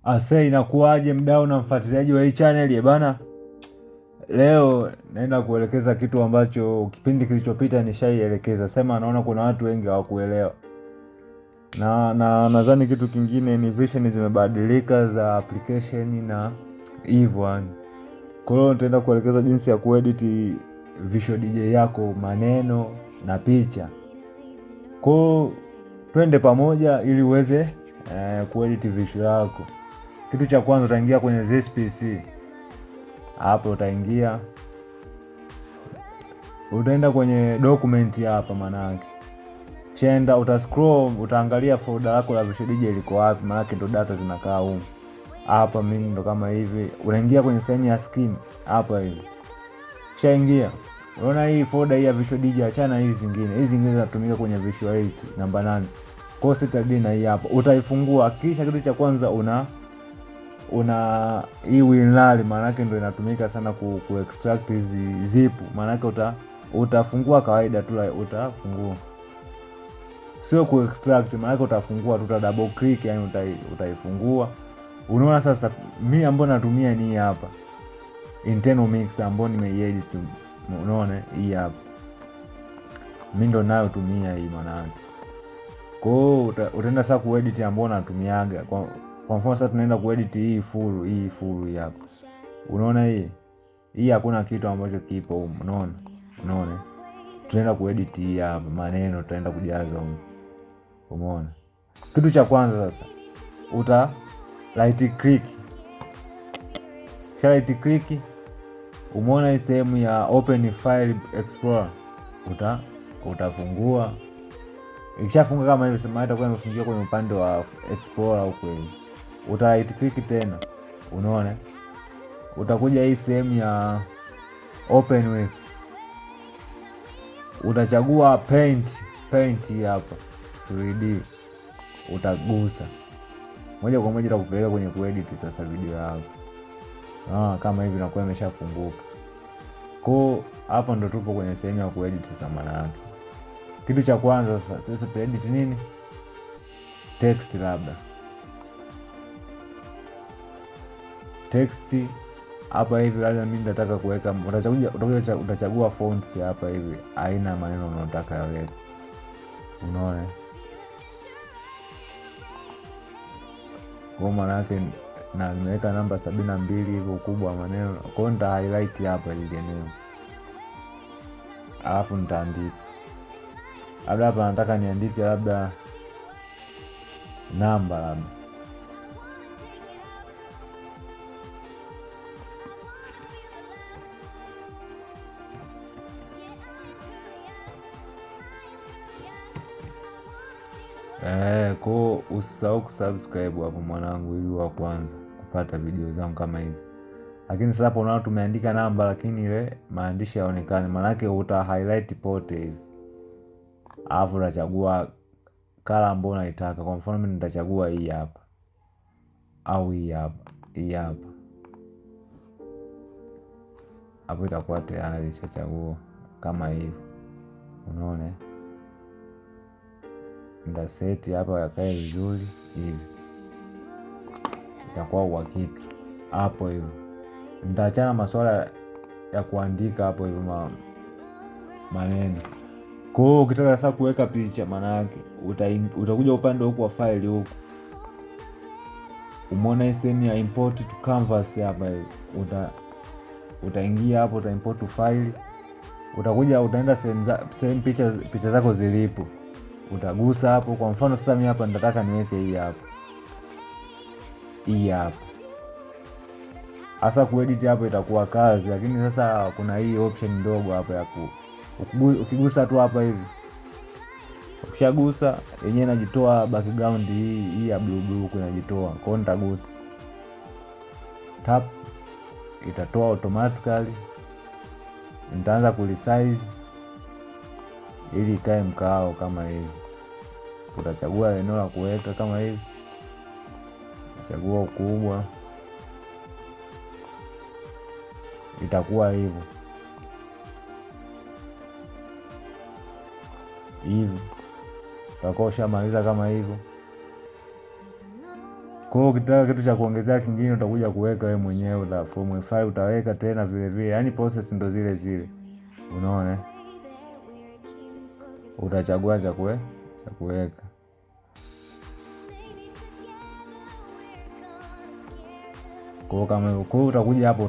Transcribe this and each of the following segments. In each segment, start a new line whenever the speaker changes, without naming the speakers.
Ase, inakuaje mdau na mfuatiliaji wa hii channel bana? Leo naenda kuelekeza kitu ambacho kipindi kilichopita nishaielekeza. Sema naona kuna watu wengi hawakuelewa. Na nadhani kitu kingine ni version zimebadilika za application na hivyo yani. Kwa hiyo nitaenda kuelekeza jinsi ya kuedit visual DJ yako, maneno na picha. Kwa hiyo twende pamoja ili uweze kuedit visual yako. Kitu cha kwanza utaingia kwenye this PC. Hapo utaenda kwenye document hapa manake. Chenda utascroll, utaangalia folder lako la Visual DJ liko wapi, manake ndo data zinakaa huko. Hapa mimi ndo kama hivi. Unaingia kwenye sehemu ya skin hapa hivi. Kishaingia. Unaona hii folder hii ya Visual DJ, achana hizi zingine. Hizi zingine zinatumika kwenye Visual 8 namba 8. Kwa hiyo na hii hapa. Utaifungua, kisha kitu cha kwanza una hii WinRAR, maanake ndo inatumika sana ku extract hizi zip. Maanake utafungua kawaida tu, utafungua sio ku extract, maanake utafungua tu, double click yani utaifungua. Unaona sasa mimi ambayo natumia ni hapa internal mix ambayo nimeiedit. Unaona hii hapa mimi ndo nayo tumia hii maanake. Kwa hiyo utaenda sasa kuedit ambayo natumiaga. Kwa mfano sasa tunaenda kuedit hii full hapa. Unaona hii hakuna kitu ambacho kipo huko. Unaona? Tunaenda kuedit hii hapa, maneno tutaenda kujaza huko. Umeona? Kitu cha kwanza sasa uta right click. Right click. Umeona hii sehemu ya open file explorer. Utafungua. Ikishafunga kama hivi, sema itakuwa imefungiwa kwenye upande wa explorer huko hivi. Uta right click tena. Unaona? Utakuja hii sehemu ya open with. Utachagua paint hapa 3D. Utagusa. Moja kwa moja itakupeleka kwenye kuedit sasa video yako. Kama hivi inakuwa imeshafunguka. Kwa hapa ndo tupo kwenye sehemu ya kuedit sasa manake. Kitu cha kwanza sasa tutaedit nini? Text labda. Text hapa hivi labda mimi nataka kuweka, utachagua fonts hapa hivi, aina maneno unayotaka yaweke. Unaona? Kwa maana yake na nimeweka namba 72 hivyo ukubwa wa maneno. Kwa hiyo nita highlight hapa ili eneo. Alafu nitaandika. Labda hapa nataka niandike labda namba labda. Kwa usisahau kusubscribe hapo mwanangu, ili wa kwanza kupata video zangu kama hizi. Lakini sasa hapo unaona tumeandika namba lakini ile maandishi yaonekane, maana yake uta highlight pote hivi. Alafu unachagua color ambayo unaitaka. Kwa mfano mimi nitachagua hii hapa. Au hii hapa. Hapo itakuwa tayari ishachagua kama hivi. Unaona? Nda set hapa yakae vizuri hivi. Itakuwa uhakika. Hapo hivyo. Nitaachana masuala ya kuandika hapo hivyo maneno. Kwa hiyo ukitaka sasa kuweka picha maana yake utakuja upande huko wa file huko. Umeona sehemu ya import to canvas hapa hivi. Utaingia hapo, uta import to file. Utaenda sehemu picha zako zilipo. Utagusa hapo. Kwa mfano sasa mimi hapa nataka niweke hii hapa. Hasa kuedit hapo itakuwa kazi, lakini sasa kuna hii option ndogo hapa ya ukigusa tu hapa hivi. Ukishagusa yenyewe inajitoa background hii ya blue inajitoa. Kwa hiyo nitagusa. Tap itatoa automatically. Nitaanza kulisize ili ikae mkao kama hivi. Utachagua eneo la kuweka kama hivi. Chagua ukubwa. Itakuwa hivyo. Utakuwa ushamaliza kama hivyo. Kwa hiyo ukitaka kitu cha kuongezea kingine utakuja kuweka wewe mwenyewe, from file utaweka tena vile vile, yani process ndo zile zile, unaona. Utachagua cha kuweka. Kwa kama hivyo, kwa utakuja hapo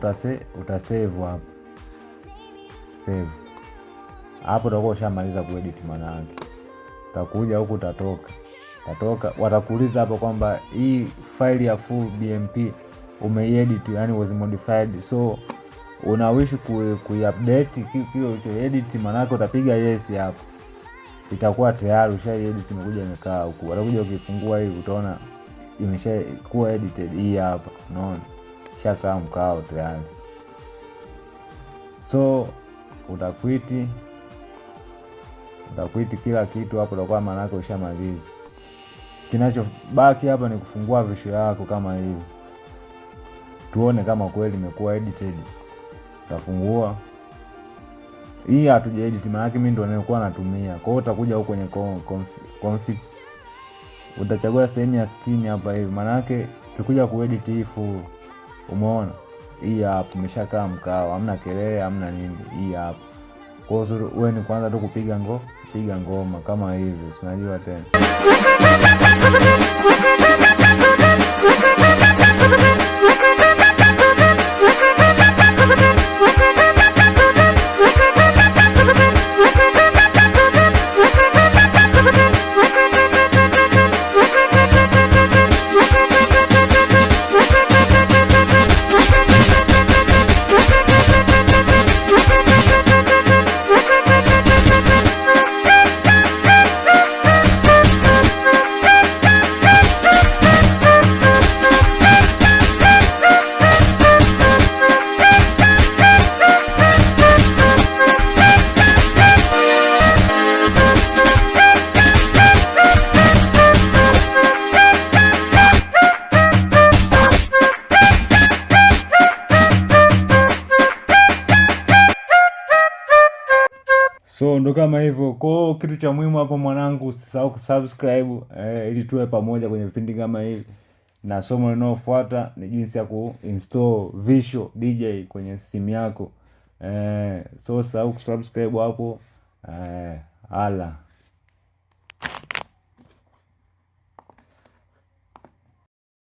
utasave hapo. Save. Hapo utakuwa ushamaliza kuedit maana yake. Utakuja huku utatoka. Watakuuliza hapo kwamba hii file ya full BMP umeedit, yani was modified. So unawish kuiupdate kile ulichoedit, maana yake utapiga yes hapo. Itakuwa tayari ushaedit, imekuja imekaa huku. Utakuja ukifungua hivi utaona imeshakuwa edited hii hapa, unaona? Shaka mkao tayari. So utakwiti kila kitu hapo, utakuwa maana yake ushamaliza. Kinachobaki hapa ni kufungua visho yako kama hivi, tuone kama kweli imekuwa edited. Utafungua hii, hatuja edit maana yake mimi ndo nilikuwa natumia. Kwa hiyo utakuja huko kwenye config, utachagua sehemu ya skin hapa hivi, maana yake tukija kuedit hii full. Umeona hii hapa imeshakaa mkao, hamna kelele, hamna nini. Hii hapa kwa hiyo wewe ni kwanza tu kupiga ngoma kama hivi, unajua tena. So ndo kama hivyo. Kwa kitu cha muhimu hapo mwanangu, usisahau kusubscribe ili tuwe pamoja kwenye vipindi kama hivi. Na somo linalofuata ni jinsi ya kuinstall Visual DJ kwenye simu yako. So usisahau kusubscribe hapo. Hala.